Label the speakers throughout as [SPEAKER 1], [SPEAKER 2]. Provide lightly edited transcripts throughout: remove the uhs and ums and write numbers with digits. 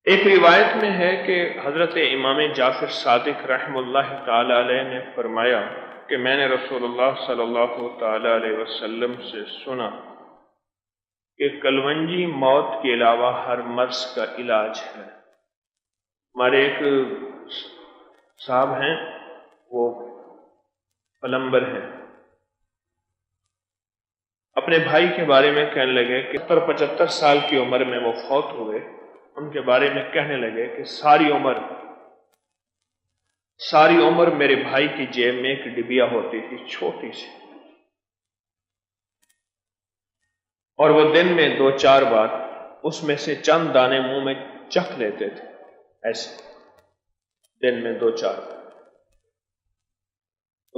[SPEAKER 1] ایک روایت میں ہے کہ حضرت امام جعفر صادق رحمہ اللہ تعالی علیہ نے فرمایا کہ میں نے رسول اللہ صلی اللہ تعالی علیہ وسلم سے سنا کہ کلونجی موت کے علاوہ ہر مرض کا علاج ہے۔ ہمارے ایک صاحب ہیں، وہ پلمبر ہیں، اپنے بھائی کے بارے میں کہنے لگے کہ 75 سال کی عمر میں وہ فوت ہوئے۔ ان کے بارے میں کہنے لگے کہ ساری عمر میرے بھائی کی جیب میں ایک ڈبیا ہوتی تھی چھوٹی سی، اور وہ دن میں 2-4 بار اس میں سے چند دانے منہ میں چکھ لیتے تھے، ایسے دن میں 2-4 بار۔ تو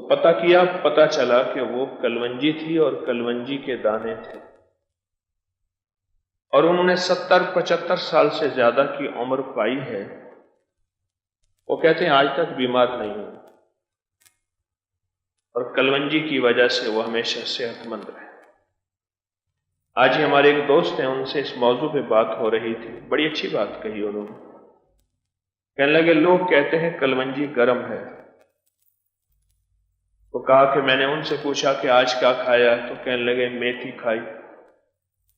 [SPEAKER 1] پتہ چلا کہ وہ کلونجی تھی اور کلونجی کے دانے تھے، اور انہوں نے 70-75 سال سے زیادہ کی عمر پائی ہے۔ وہ کہتے ہیں آج تک بیمار نہیں ہوئے، اور کلونجی کی وجہ سے وہ ہمیشہ صحت مند رہے۔ آج ہی ہمارے ایک دوست ہیں، ان سے اس موضوع پہ بات ہو رہی تھی، بڑی اچھی بات کہی انہوں نے۔ کہنے لگے لوگ کہتے ہیں کلونجی گرم ہے۔ تو کہا کہ میں نے ان سے پوچھا کہ آج کیا کھایا، تو کہنے لگے میتھی کھائی۔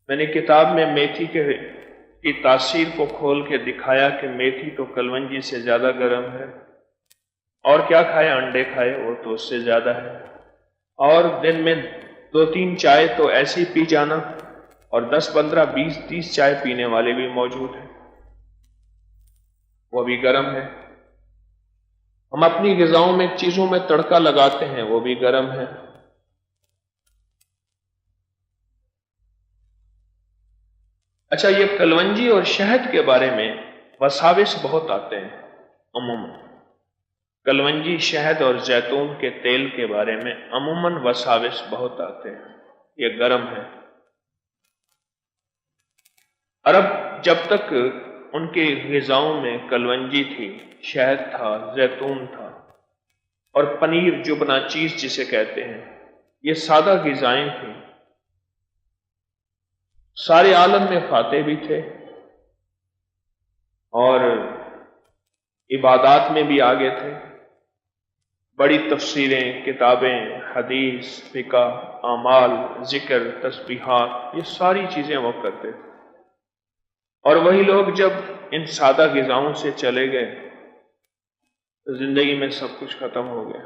[SPEAKER 1] میں نے کتاب میں میتھی کی تاثیر کو کھول کے دکھایا کہ میتھی تو کلونجی سے زیادہ گرم ہے۔ اور کیا کھائے؟ انڈے کھائے، وہ تو اس سے زیادہ ہے۔ اور دن میں 2-3 چائے تو ایسی پی جانا، اور 10-15-20-30 چائے پینے والے بھی موجود ہیں، وہ بھی گرم ہے۔ ہم اپنی غذاؤں میں چیزوں میں تڑکا لگاتے ہیں، وہ بھی گرم ہے۔ اچھا، یہ کلونجی اور شہد کے بارے میں وساوس بہت آتے ہیں۔ عموماً کلونجی، شہد اور زیتون کے تیل کے بارے میں عموماً وساوس بہت آتے ہیں، یہ گرم ہے۔ عرب جب تک ان کی غذاؤں میں کلونجی تھی، شہد تھا، زیتون تھا، اور پنیر جبنہ چیز جسے کہتے ہیں، یہ سادہ غذائیں تھیں، سارے عالم میں فاتح بھی تھے اور عبادات میں بھی آگے تھے۔ بڑی تفسیریں، کتابیں، حدیث، فقہ، اعمال، ذکر، تسبیحات، یہ ساری چیزیں وہ کرتے تھے۔ اور وہی لوگ جب ان سادہ غذاؤں سے چلے گئے تو زندگی میں سب کچھ ختم ہو گیا۔